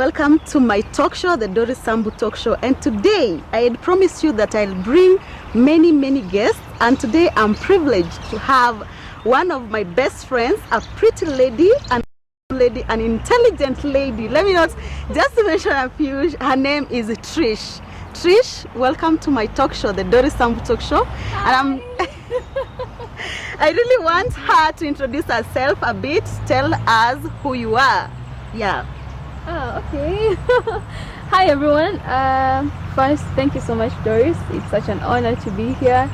welcome to my talk show, the Doris Sambu Talk Show. And today, I had promised you that I'll bring many guests. And today, I'm privileged to have one of my best friends, a pretty lady, an intelligent lady. Let me not, just to mention a few, her name is Trish. Trish, welcome to my talk show, the Doris Sambu Talk Show. Hi. And I really want her to introduce herself a bit, tell us who you are. Yeah. Oh, okay. Hi everyone. First, thank you so much, Doris. It's such an honor to be here.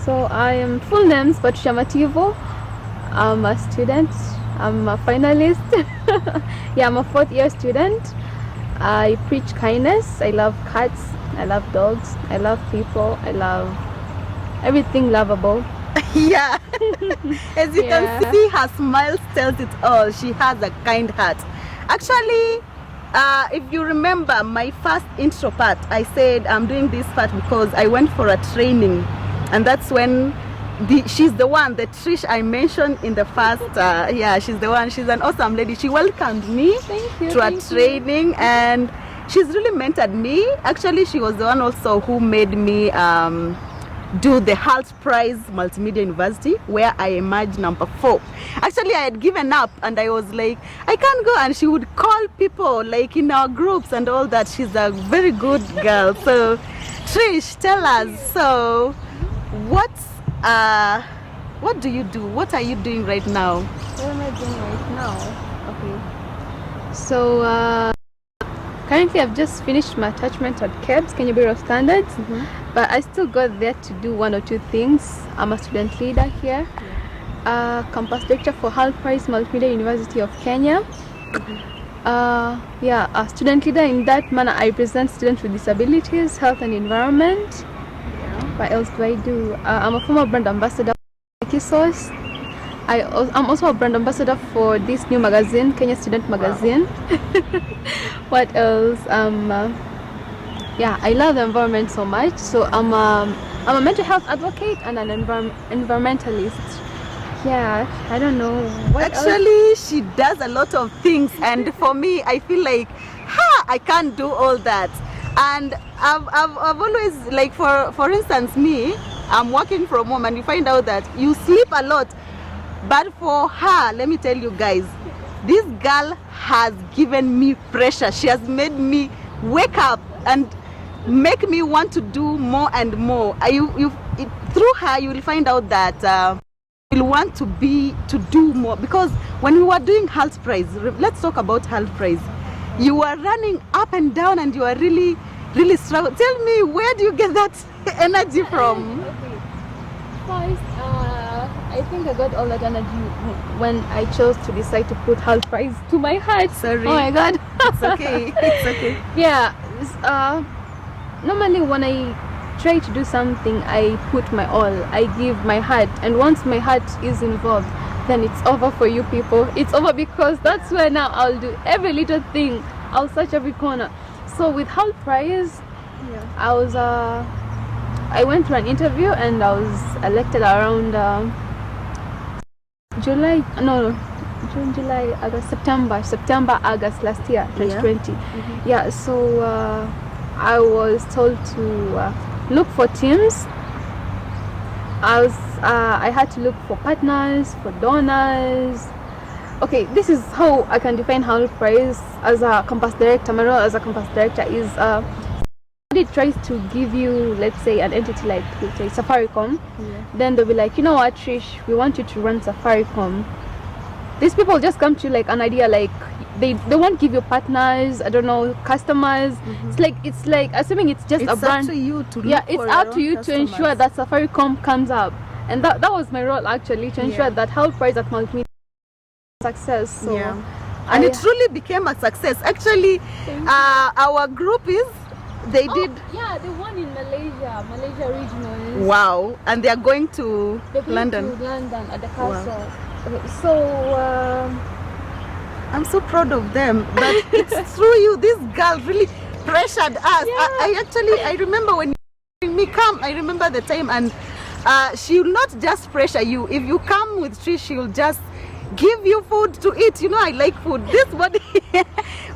So I am full name's Patricia Mativo. I'm a student. I'm a finalist. Yeah, I'm a fourth year student. I preach kindness. I love cats. I love dogs. I love people. I love everything lovable. Yeah. As you can see, her smile tells it all. She has a kind heart. Actually, if you remember my first intro part, I said I'm doing this part because I went for a training, and that's when she's the one, the Trish I mentioned in the first. Yeah, she's the one. She's an awesome lady. She welcomed me to a training, and she's really mentored me. Actually, she was the one also who made me do the Health Prize Multimedia University, where I emerged number 4. Actually, I had given up and I was like, I can't go, and she would call people like in our groups and all that. She's a very good girl. So Trish, tell us, so what do you do? What are you doing right now? What am I doing right now? Okay. So currently I've just finished my attachment at KEBS, Kenya Bureau of Standards. But I still got there to do one or two things. I'm a student leader here, campus director for Health Prize Multimedia University of Kenya. Yeah, a student leader. In that manner, I represent students with disabilities, health and environment. What else do I do? I'm a former brand ambassador for Kisos. I'm also a brand ambassador for this new magazine, Kenya Student Magazine. What else? Yeah, I love the environment so much. So I'm a mental health advocate and an environmentalist. Yeah, I don't know what Actually, else? she does a lot of things, and for me, I feel like, I can't do all that. And I've always, like, for instance, me, I'm working from home, and you find out that you sleep a lot. But for her, let me tell you guys, this girl has given me pressure. She has made me wake up and make me want to do more and more. Through her, you will find out that you'll want to do more. Because when we were doing Health Prize, let's talk about Health Prize. You were running up and down, and you are really struggling. Tell me, where do you get that energy from? Okay. First, I think I got all that energy when I chose to decide to put Health Prize to my heart. Sorry. Oh my God. It's okay. It's okay. Yeah. Normally when I try to do something, I put my all. I give my heart, and once my heart is involved, then it's over for you people. It's over, because that's where now I'll do every little thing. I'll search every corner. So with Health Prize, I went to an interview and I was elected around September, August last year, 2020. Yeah, so I was told to look for teams. I had to look for partners, for donors. Okay, this is how I can define Health Prize as a campus director. My role as a campus director is somebody tries to give you, let's say, an entity like, let's say, Safaricom. Then they'll be like, you know what, Trish, we want you to run Safaricom. These people just come to you like an idea, like they won't give you partners, I don't know, customers. It's like assuming it's just a brand. It's up to you to look it's for up your to you customers. to ensure that Safaricom comes up, and that was my role actually, to ensure that Health Prize at Multimedia success. So and it truly became a success. Actually, our group is they won in Malaysia regionals. Wow. And they are going to London. To London at the castle. So I'm so proud of them. But it's through you, this girl really pressured us. I remember when me come, I remember the time, and she will not just pressure you. If you come with Trish, she will just give you food to eat. You know, I like food. This body,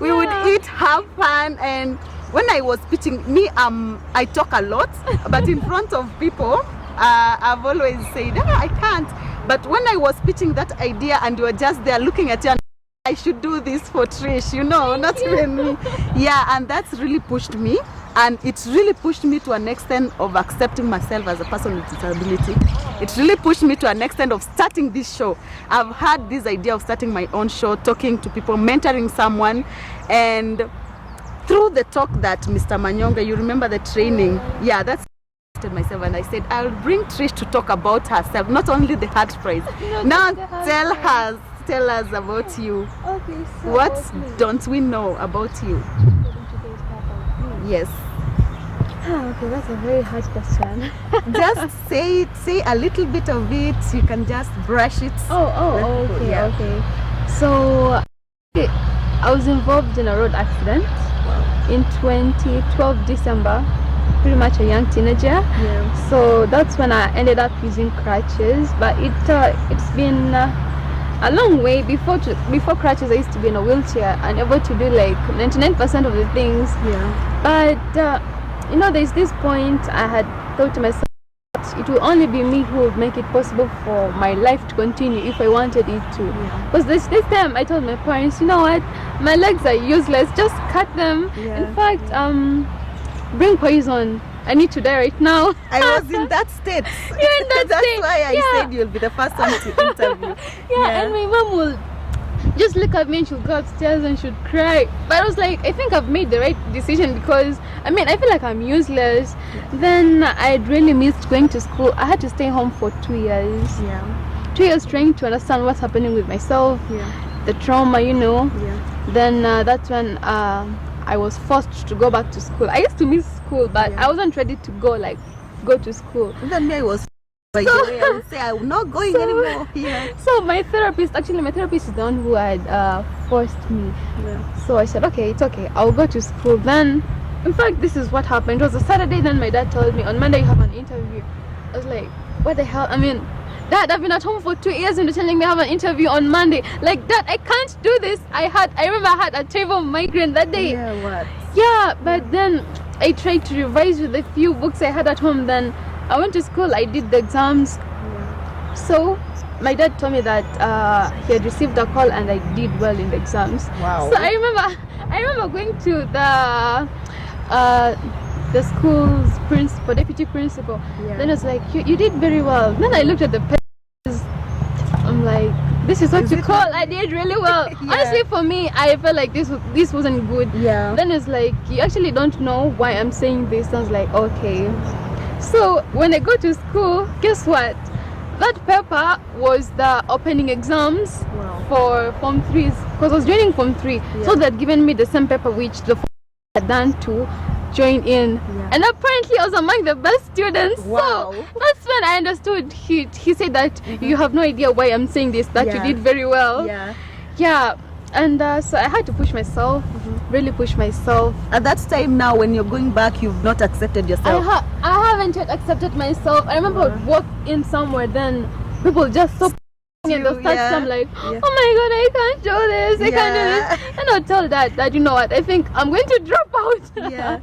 we would eat, have fun. And when I was pitching, I talk a lot, but in front of people, I've always said, I can't. But when I was pitching that idea and you were just there looking at you, and I should do this for Trish, you know, not even me. Yeah, and that's really pushed me. And it's really pushed me to an extent of accepting myself as a person with disability. It really pushed me to an extent of starting this show. I've had this idea of starting my own show, talking to people, mentoring someone. And through the talk that Mr. Manyonga, you remember the training? Yeah, that's myself, and I said I'll bring Trish to talk about herself, not only the heart prize. Now tell us about you. Okay, so what don't we know about you? Yes. Okay, that's a very hard question. Just say a little bit of it. You can just brush it. Okay. So I was involved in a road accident in 2012 December. Pretty much a young teenager. Yeah. So that's when I ended up using crutches. But it's been a long way. Before crutches, I used to be in a wheelchair and able to do like 99% of the things. Yeah. But you know, there's this point I had thought to myself, it will only be me who would make it possible for my life to continue if I wanted it to. Because this time I told my parents, you know what, my legs are useless, just cut them. Yeah. In fact, bring poison. I need to die right now. I was in that state. You're in that That's state. why I said you'll be the first one to interview. And my mom will just look at me and she'll go upstairs and she'll cry. But I was like, I think I've made the right decision, because I mean, I feel like I'm useless. Then I'd really missed going to school. I had to stay home for 2 years. Yeah. 2 years trying to understand what's happening with myself, the trauma, you know. Yeah. Then that's when I was forced to go back to school. I used to miss school, but I wasn't ready to go to school. Then me, I was by the way, I would say I'm not going anymore here. So my therapist is the one who had forced me. Yeah. So I said, okay, it's okay, I'll go to school. Then, in fact, this is what happened. It was a Saturday. Then my dad told me, on Monday you have an interview. I was like, what the hell? I mean, Dad, I've been at home for 2 years and you're telling me I have an interview on Monday. Like, Dad, I can't do this. I remember I had a terrible migraine that day. Yeah, what? Yeah, but then I tried to revise with the few books I had at home. Then I went to school, I did the exams. Yeah. So my dad told me that he had received a call and I did well in the exams. Wow. So I remember going to the school's principal, deputy principal. Yeah. Then I was like, you did very well. Then I looked at the papers. I'm like, this is what you call I did really well. Yeah. Honestly, for me, I felt like this wasn't good. Yeah. Then it's like, you actually don't know why I'm saying this. I was like, okay. So when I go to school, guess what? That paper was the opening exams for Form 3s, because I was joining Form 3. Yeah. So they'd given me the same paper which the Form had done to join in. Yeah. And apparently I was among the best students. Wow. So that's when I understood. He said that you have no idea why I'm saying this, that you did very well. Yeah. Yeah. And so I had to push myself, really push myself. At that time now, when you're going back, you've not accepted yourself. I haven't yet accepted myself. I remember I would walk in somewhere, then people just stop and they'll start I'm like, oh my god, I can't do this, I can't do this. And I'll tell that you know what, I think I'm going to drop out. Yeah.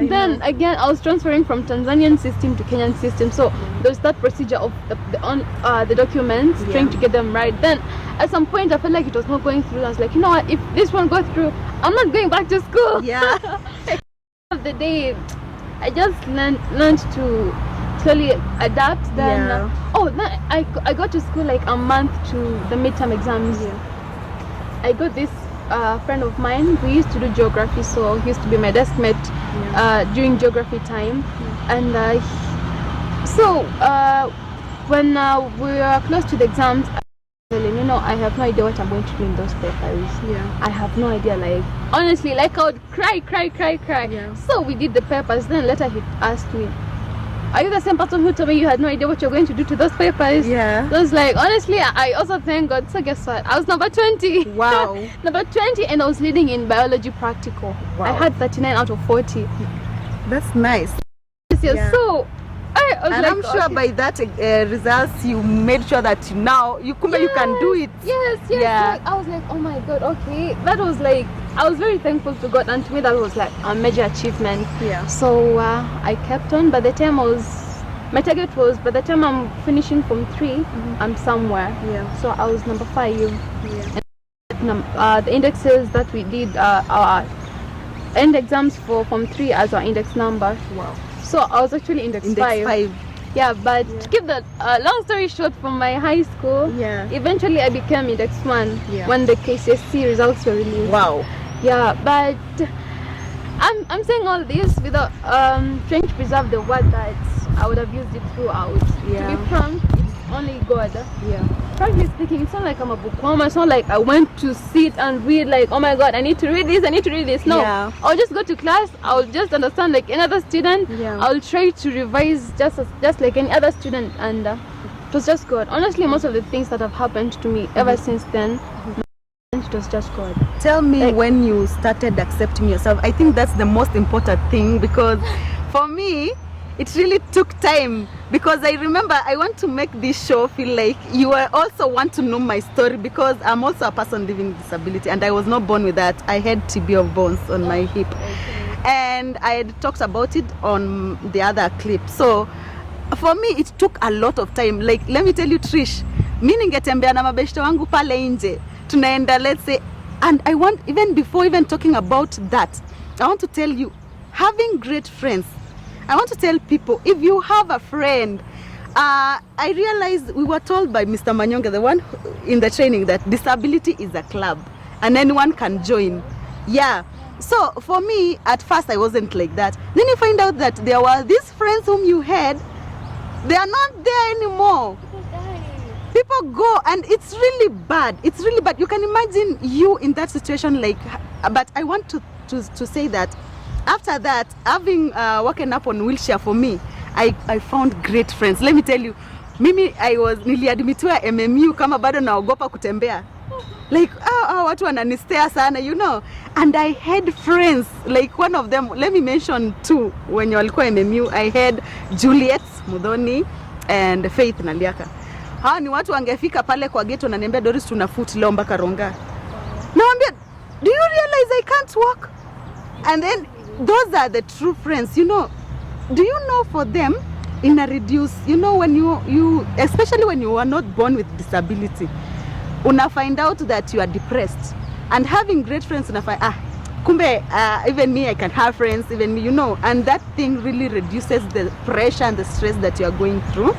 Then again, I was transferring from Tanzanian system to Kenyan system, so there's that procedure of the documents, trying to get them right. Then at some point I felt like it was not going through. I was like, you know what, if this won't go through, I'm not going back to school. Yeah. Of the day, I just learned to slowly adapt. Then then I got to school like a month to the midterm exams. I got this friend of mine who used to do geography, so he used to be my desk mate during geography time. And when we were close to the exams, I told him, you know, I have no idea what I'm going to do in those papers. I have no idea, like honestly, like I would cry. So we did the papers. Then later he asked me, are you the same person who told me you had no idea what you're going to do to those papers? Yeah. So I was like, honestly, I also thank God. So guess what? I was number 20. Wow. Number 20, and I was leading in biology practical. Wow. I had 39 out of 40. That's nice. Yeah. So I was And like, I'm sure okay. by that results, you made sure that now you can do it. Yes. Yeah. Like, I was like, oh my God, okay. That was like, I was very thankful to God, and to me that was like a major achievement. Yeah. So I kept on. By the time my target was, by the time I'm finishing from 3, I'm somewhere. Yeah. So I was number 5. Yeah. The indexes that we did, our end exams for from 3 as our index number. Wow. So I was actually index 5. Yeah, but to keep that long story short, from my high school, eventually I became index 1 when the KCSE results were released. Wow. Yeah, but I'm saying all this without trying to preserve the word that I would have used it throughout. Yeah. To be frank, it's only God. Yeah. Frankly speaking, it's not like I'm a bookworm. It's not like I went to sit and read like, oh my God, I need to read this. No, I'll just go to class. I'll just understand like any other student. I'll try to revise just like any other student, and it was just God. Honestly, most of the things that have happened to me ever since then, it was just God. Tell me when you started accepting yourself. I think that's the most important thing, because for me, it really took time, because I remember I want to make this show feel like you also want to know my story, because I'm also a person living with disability, and I was not born with that. I had TB of bones on my hip, and I had talked about it on the other clip. So for me it took a lot of time. Like, let me tell you, Trish, mimi ningetembea na mabeshte wangu pale nje, tunaenda, let's say, and I want, even before even talking about that, I want to tell you, having great friends, I want to tell people, if you have a friend, I realized we were told by Mr. Manyonga, the one in the training, that disability is a club and anyone can join. Yeah. So for me, at first I wasn't like that. Then you find out that there were these friends whom you had, they are not there anymore. People go, and it's really bad. It's really bad. You can imagine you in that situation, like, but I want to say that after that, having woken up on wheelchair, for me, I found great friends. Let me tell you, mimi niliadmitiwa MMU kama bado naogopa kutembea. Like, watu wananistea sana, you know. And I had friends, like one of them, let me mention 2 when walikuwa MMU. I had Juliet Mudhoni and Faith Naliaka. Hawa ni watu wangefika pale kwa gate na niambia, Doris, tuna foot leo mpaka Ronga. Naambia, do you realize I can't walk? And then those are the true friends, you know. Do you know, for them, in a reduce, you know, when you especially when you are not born with disability, una find out that you are depressed, and having great friends, una find, kumbe, even me, I can have friends, even me, you know, and that thing really reduces the pressure and the stress that you are going through,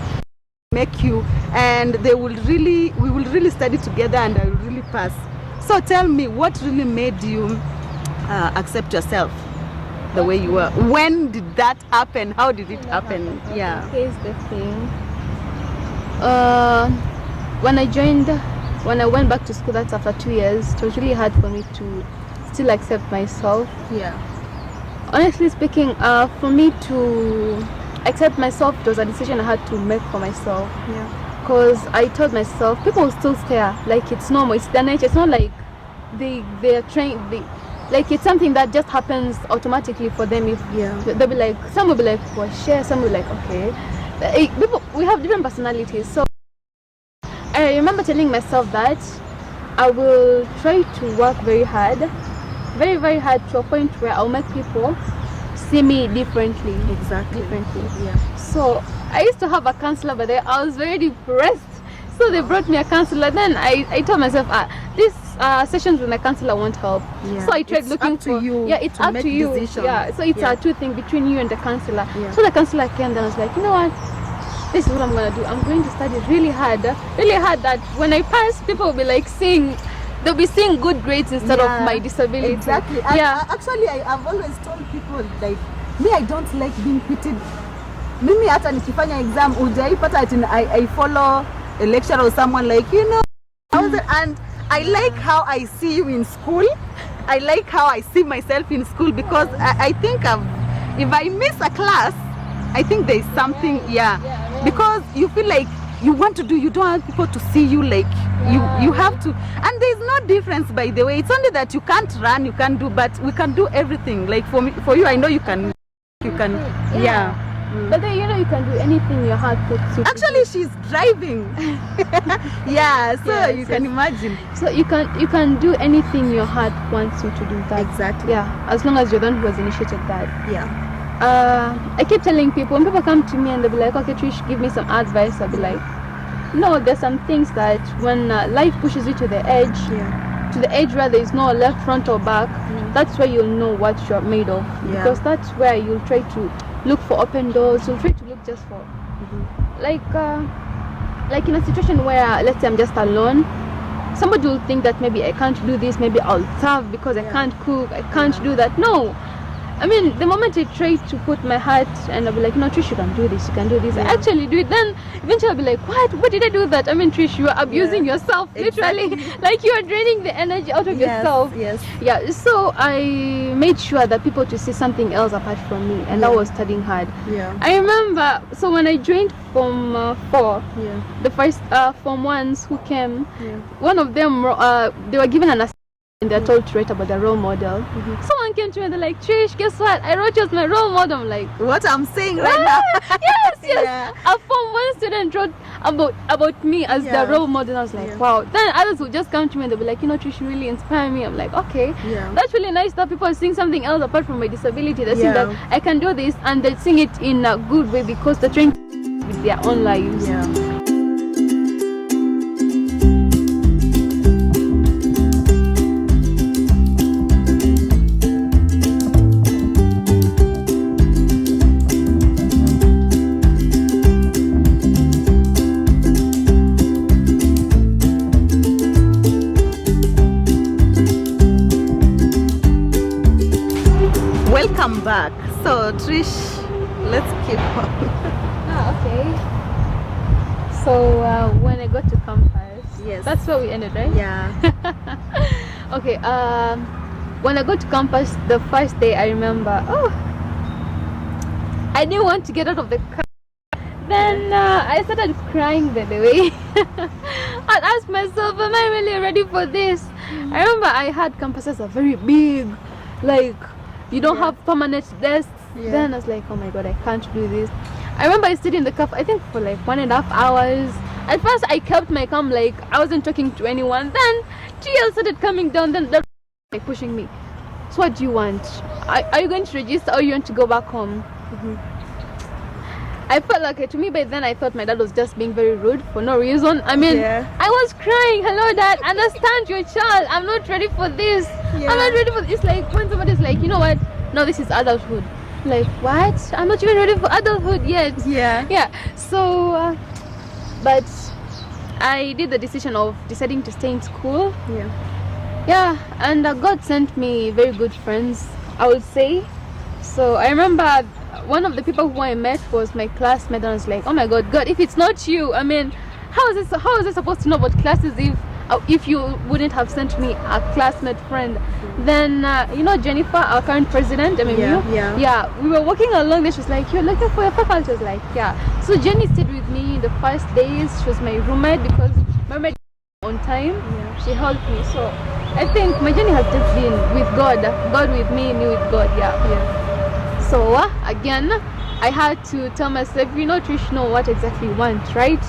make you, and we will really study together, and I will really pass. So tell me, what really made you accept yourself the way you were? When did that happen? How did it happen? Yeah. Here's the thing. When I went back to school, that's after 2 years, it was really hard for me to still accept myself. Yeah. Honestly speaking, for me to accept myself, it was a decision I had to make for myself. Yeah. Because I told myself, people will still stare, like it's normal, it's their nature. It's not like they are trained, like it's something that just happens automatically for them. If they'll be like, some will be like, well, share, some will be like, okay. People, we have different personalities. So I remember telling myself that I will try to work very hard, very, very hard, to a point where I'll make people see me differently. Exactly. Differently. Yeah. So I used to have a counselor, but I was very depressed. So they brought me a counselor. Then I told myself, these sessions with my counselor won't help. Yeah. So I tried looking for you. Yeah, it's up to you. Decisions. Yeah. So it's a 2 thing between you and the counselor. Yeah. So the counselor came, and I was like, you know what? This is what I'm gonna do. I'm going to study really hard that when I pass, people will be like they'll be seeing good grades instead of my disability. Exactly. Actually, I've always told people, like, me, I don't like being pitied. Mimi hata nikifanya exam ujaipata ati I follow a lecturer or someone, like, you know, and I like how I see you in school. I like how I see myself in school, because I think if I miss a class, I think there's something, because you feel like you want to do, you don't want people to see you, like you have to, and there's no difference, by the way. It's only that you can't run, you can't do, but we can do everything. Like for you, I know you can, But then you can do anything your heart puts you to Actually, do. she's driving. Yeah, so Yes, you can yes. imagine. So you can do anything your heart wants you to do. That Exactly. Yeah, as long as you're the one who has initiated that. Yeah. I keep telling people, when people come to me and they'll be like, okay, Trish, give me some advice. I'll be like, no, there's some things that when life pushes you to the edge, to the edge where there is no left, front or back, that's where you'll know what you're made of. Yeah. Because that's where you'll try to look for open doors. You'll try to look just for, like in a situation where, let's say I'm just alone, somebody will think that maybe I can't do this, maybe I'll starve because I can't cook, I can't do that. No. I mean, the moment I try to put my heart and I'll be like, no, Trish, you can do this, you can do this. I actually do it. Then eventually I'll be like, what did I do that? I mean, Trish, you are abusing yourself, literally. Exactly. Like you are draining the energy out of yourself. Yes. Yeah, so I made sure that people to see something else apart from me, and that was studying hard. Yeah. I remember, so when I joined Form 4, the first Form 1s who came, one of them, they were given an assignment and they're told to write about their role model. Someone came to me and they're like, Trish, guess what? I wrote you as my role model. I'm like, What I'm saying right now. yes. Yeah. A Form 1 student wrote about me as their role model. I was like, wow. Then others would just come to me and they'll be like, Trish, you really inspire me. I'm like, okay, that's really nice that people are seeing something else apart from my disability. They're seeing that I can do this, and they're seeing it in a good way because they're trying to with their own lives. Welcome back. So Trish, let's keep on. Okay. So when I got to campus, that's where we ended, right? Yeah. Okay. When I got to campus, the first day I remember, I didn't want to get out of the car. Then I started crying, by the way. I asked myself, am I really ready for this? I remember I had campuses are very big, like you don't have permanent desks. Then I was like, oh my god, I can't do this. I remember I stayed in the car, I think for like 1.5 hours. At first I kept my calm, like I wasn't talking to anyone. Then GL started coming down, then they're like pushing me. So what do you want? Are you going to register or you want to go back home? I felt like, to me by then I thought my dad was just being very rude for no reason. I mean, I was crying, hello dad, understand your child, I'm not ready for this. I'm not ready for this. It's like when somebody's like, you know what, no, this is adulthood. Like, what? I'm not even ready for adulthood yet. So but I did the decision of deciding to stay in school. And God sent me very good friends, I would say. So I remember one of the people who I met was my classmate, and I was like, oh my god, if it's not you, I mean, how is I supposed to know about classes if you wouldn't have sent me a classmate friend? Then Jennifer, our current president, we were walking along there. She was like, you're looking for your faculty? I was like, yeah. So Jenny stayed with me the first days. She was my roommate because my roommate on time. She helped me. So I think my journey has just been with God with me with God. So again, I had to tell myself, Trish, know what exactly you want, right?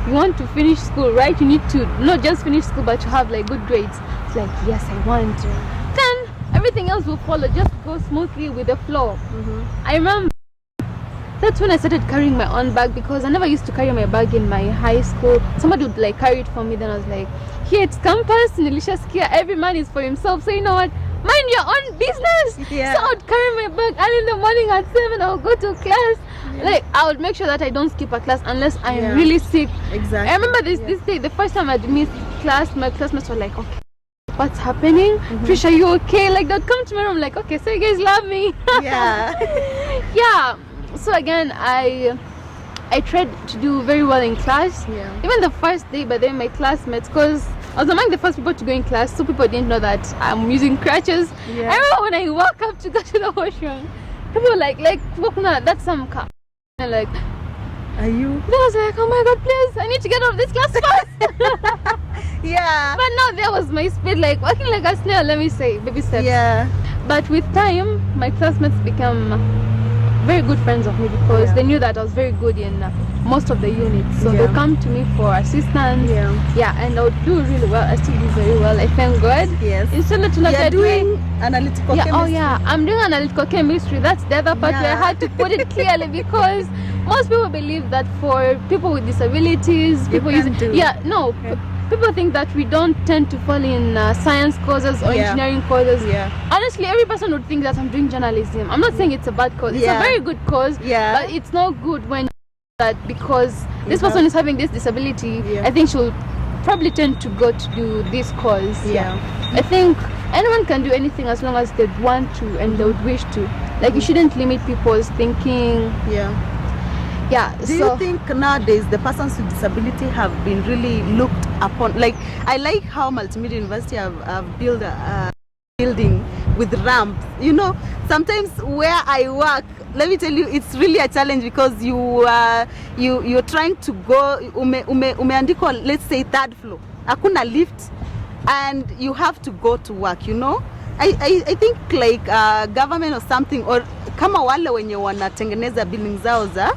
You want to finish school, right? You need to not just finish school, but to have like good grades. It's like, yes, I want. Then everything else will follow. Just go smoothly with the flow. I remember that's when I started carrying my own bag, because I never used to carry my bag in my high school. Somebody would like carry it for me. Then I was like, here it's campus in Alicia's care, every man is for himself. So you know what? Mind your own business. So I would carry my bag early in the morning at 7. I would go to class. Like I would make sure that I don't skip a class unless I am really sick. Exactly. I remember this day, the first time I'd missed class, my classmates were like, okay, what's happening? Trish, are you okay? Like they'd come to my room like, okay, so you guys love me. So again, I tried to do very well in class. Even the first day, but then my classmates, because I was among the first people to go in class, so people didn't know that I'm using crutches. I remember when I walk up to go to the washroom, people were like, that's some car. And like, are you? Then I was like, oh my god, please, I need to get out of this class fast. But now there was my speed, like walking like a snail, let me say, baby steps. But with time, my classmates became very good friends of me because Yeah. they knew that I was very good in most of the units. So Yeah. they'll come to me for assistance. Yeah. And I would do really well. I still do very well. I thank God. Yes. Instead of You're doing analytical chemistry. I'm doing analytical chemistry. That's the other part where I had to put it clearly because most people believe that for people with disabilities, people people think that we don't tend to fall in science courses or engineering courses. Honestly, every person would think that I'm doing journalism. I'm not saying it's a bad course. It's a very good course, but it's not good when that because this person is having this disability. I think she'll probably tend to go to do this course. I think anyone can do anything as long as they want to and they would wish to. Like you shouldn't limit people's thinking. Do you think nowadays the persons with disability have been really looked upon? Like I like how Multimedia University have built a building with ramps. You know, sometimes where I work, let me tell you, it's really a challenge because you're trying to go umeandikwa, let's say third floor, hakuna lift, and you have to go to work. You know, I think like government or something, or kama wale wenye wanatengeneza building zao za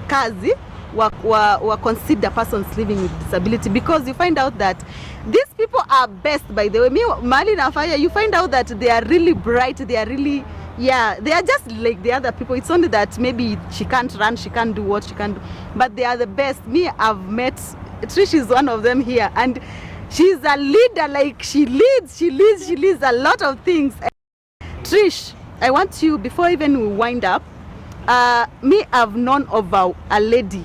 kazi wa consider persons living with disability, because you find out that these people are best. By the way, Mali na Fire, you find out that they are really bright, they are really they are just like the other people. It's only that maybe she can't run, she can't do what she can do, but they are the best. Me, I've met Trish is one of them here, and she's a leader. Like she leads a lot of things. Trish, I want you, before even we wind up, me, I've known of a lady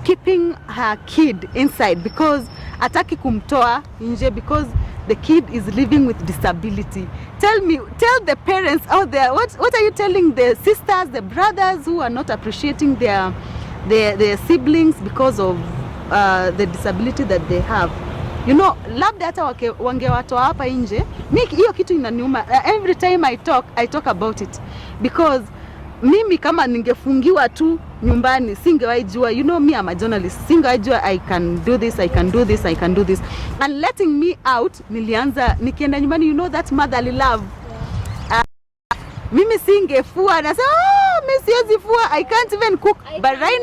keeping her kid inside because ataki kumtoa nje because the kid is living with disability. Tell the parents out there, what are you telling the sisters, the brothers who are not appreciating their siblings because of the disability that they have? You know, labda hata wangewatoa hapa nje. Mimi hiyo kitu inaniuma. Every time I talk about it because mimi kama ningefungiwa tu nyumbani singewahi jua, you know, me I'm a journalist, singewahi jua I can do this, and letting me out, nilianza nikienda nyumbani, you know, that motherly love. Mimi singefua, na mimi siwezi fua, I can't even cook, but right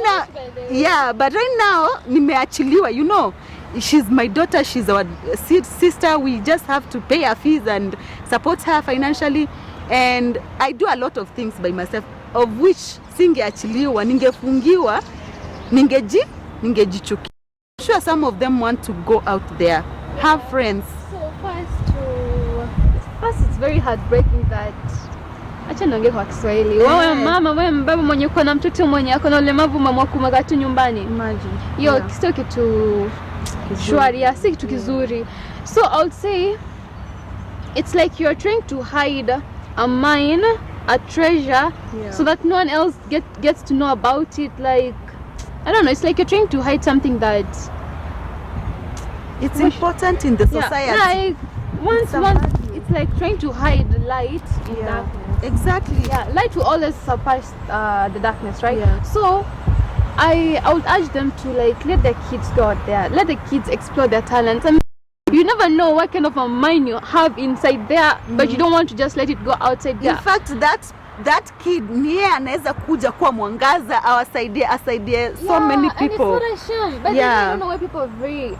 now nimeachiliwa, you know. She's my daughter, she's our sister, we just have to pay her fees and support her financially, and I do a lot of things by myself, of which singeachiliwa, ningefungiwa, ningejichukia. I'm sure some of them want to go out there, have friends. So first it's very heartbreaking that acha niongee kwa Kiswahili. Wewe mama, wewe mbaba mwenye uko na mtoto mwenye ako na ulemavu, mama kumwaga tu nyumbani. Imagine. Hiyo sio kitu shwari, si kitu kizuri. So I'll say it's like you're trying to hide a mine, a treasure, so that no one else gets to know about it. Like, I don't know, it's like you're trying to hide something that it's important in the society. Like it's like trying to hide light in darkness. Exactly. Light will always surpass the darkness, right? So I would urge them to like let their kids go out there, let the kids explore their talents. I mean, you never know what kind of a mind you have inside there, but you don't want to just let it go outside there. In fact, that kid niye anaweza kuja kuwa mwangaza, asaidie so many people. And it's not a shame, but I don't know why people are very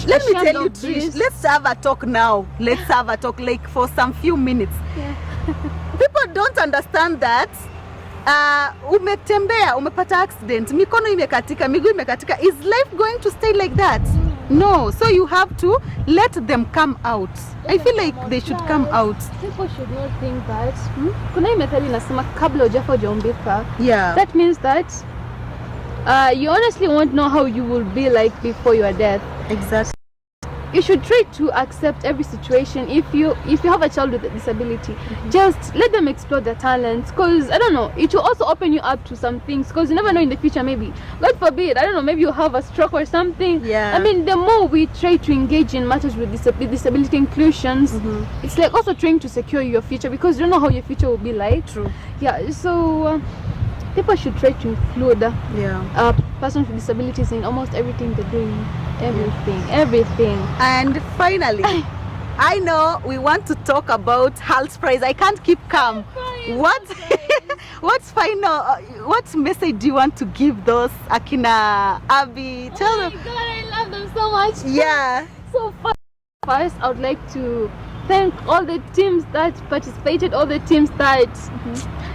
let me tell you, Trish, let's have a talk now. Let's have a talk like for some few minutes. People don't understand that umetembea, umepata accident, mikono imekatika, miguu imekatika, is life going to stay like that? No, so you have to let them come out. I feel like they should come out. People should not think that kuna hii methali nasema kabla hujafa hujaumbika. That means that you honestly won't know how you will be like before your death. Exactly. You should try to accept every situation. If you have a child with a disability, just let them explore their talents, because I don't know, it will also open you up to some things, because you never know in the future, maybe God forbid, I don't know, maybe you have a stroke or something. I mean, the more we try to engage in matters with disability inclusions, it's like also trying to secure your future, because you don't know how your future will be like. True. So people should try to include persons with disabilities in almost everything they're doing. Everything. And finally, I know we want to talk about Hal's Prize. I can't keep calm. What's final? What message do you want to give those Akina, Abby? Tell them. Oh my God, I love them so much. Yeah. So first, I would like to thank all the teams that participated, all the teams that.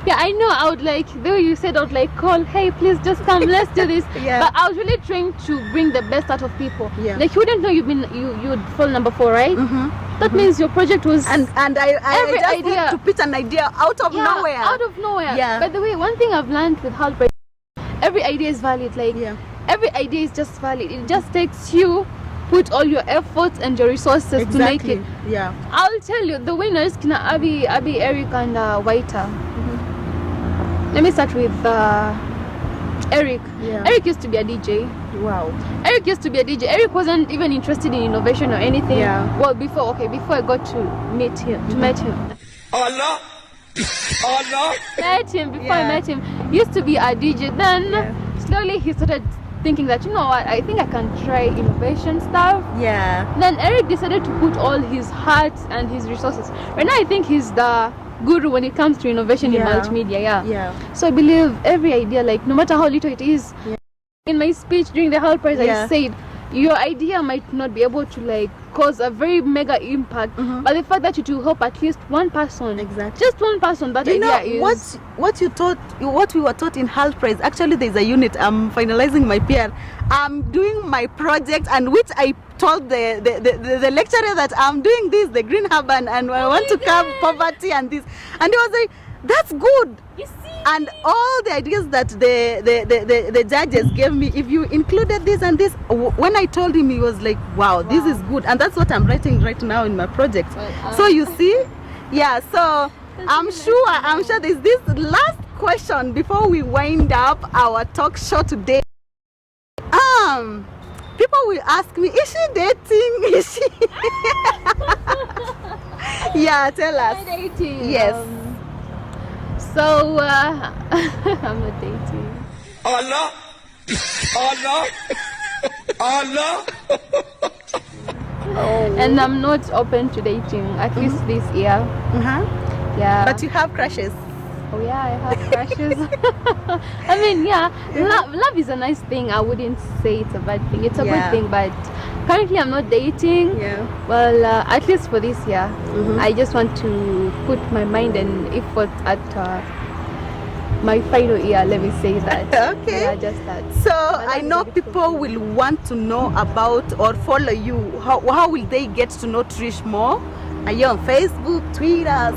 Yeah, I know. I would like, though you said I would like call, hey, please just come, let's do this. Yeah. But I was really trying to bring the best out of people. Yeah. Like you wouldn't know you would fall number 4, right? That means your project was And I every just idea. had to pitch an idea out of nowhere. Out of nowhere. Yeah. By the way, one thing I've learned with Halbert, every idea is valid. Like every idea is just valid. It just takes you put all your efforts and your resources to make it. Yeah. I'll tell you the winners: Kina Abby, Eric, and Waiter. Let me start with Eric. Yeah. Eric used to be a DJ. Wow. Eric used to be a DJ. Eric wasn't even interested in innovation or anything. Yeah. Well, before I got to meet him, Allah. met him before I met him, he used to be a DJ. Then slowly he started thinking that, you know what, I think I can try innovation stuff. Yeah. Then Eric decided to put all his heart and his resources. Right now I think he's the guru when it comes to innovation in multimedia. Yeah. So I believe every idea, like no matter how little it is, in my speech during the Hall Prize I said your idea might not be able to like cause a very mega impact, but the fact that it will help at least one person, just one person, that idea is what we were taught in Hall Prize. Actually, there's a unit. I'm finalizing my PR. I'm doing my project, and which I told the lecturer that I'm doing this, the green urban, and I want to curb poverty and this, and he was like, that's good. You see? And all the ideas that the judges gave me, if you included this and this, when I told him, he was like, wow, this is good. And that's what I'm writing right now in my project. So you see, so I'm sure there's this last question before we wind up our talk show today. People will ask me, is she dating? Is she? Yeah, tell us. Am I dating? Yes. So I'm not dating. Allah. And I'm not open to dating, at least this year. Yeah. But you have crushes. Oh yeah, I have crushes. I mean, love is a nice thing. I wouldn't say it's a bad thing. It's a good thing, but currently I'm not dating. Well, at least for this year, I just want to put my mind and effort at my final year, let me say that. Okay. Yeah, just that. So I know people will want to know about or follow you. How will they get to know Trish more? Are you on Facebook, Twitter?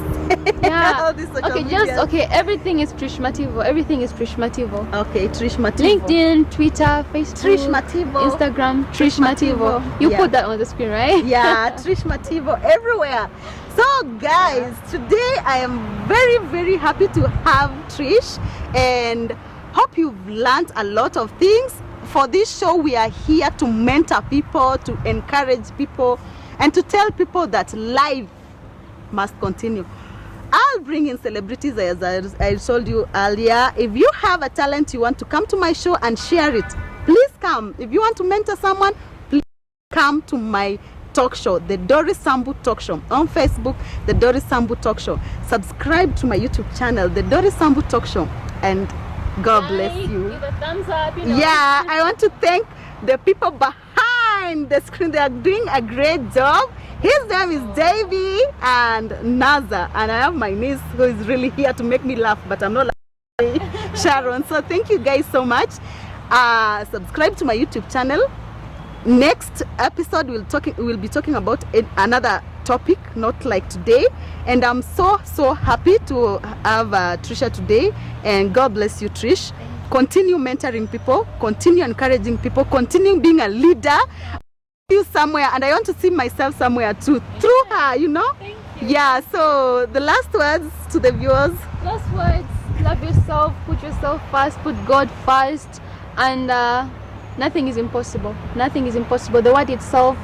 All these social medias? Everything is Trish Mativo. Everything is Trish Mativo. Okay, Trish Mativo. LinkedIn, Twitter, Facebook, Trish Mativo. Instagram, Trish Mativo. You put that on the screen, right? Yeah, Trish Mativo everywhere. So guys, today I am very, very happy to have Trish, and hope you've learned a lot of things. For this show, we are here to mentor people, to encourage people, and to tell people that life must continue. I'll bring in celebrities, as I told you earlier. If you have a talent, you want to come to my show and share it, please come. If you want to mentor someone, please come to my talk show, the Doris Sambu Talk Show, on Facebook, the Doris Sambu Talk Show. Subscribe to my YouTube channel, the Doris Sambu Talk Show, and God bless you. Give a thumbs up, you know. Yeah, I want to thank the people behind the screen. They are doing a great job. His name is Davey and Naza, and I have my niece who is really here to make me laugh, but I'm not laughing, Sharon. So thank you guys so much. Subscribe to my YouTube channel. Next episode we'll be talking about another topic, not like today, and I'm so happy to have Trisha today, and God bless you, Trish. Continue mentoring people, continue encouraging people, continue being a leader. You somewhere, and I want to see myself somewhere too through her, you know. Thank you. Yeah, so the last words to the viewers. Last words: love yourself, put yourself first, put God first, and nothing is impossible. Nothing is impossible. The word itself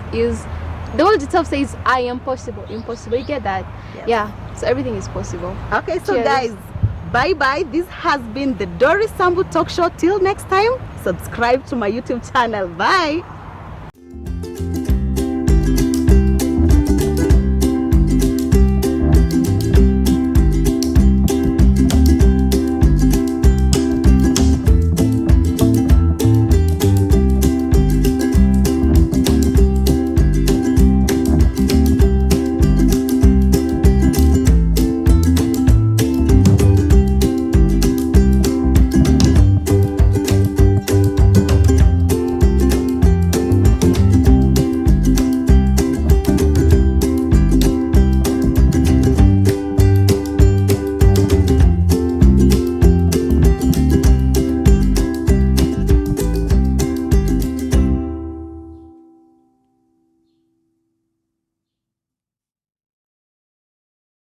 says I am possible. Impossible, you get that? Yes. Yeah, so everything is possible. Okay, so Cheers. guys, bye bye. This has been the Doris Sambu Talk Show. Till next time, subscribe to my YouTube channel. Bye.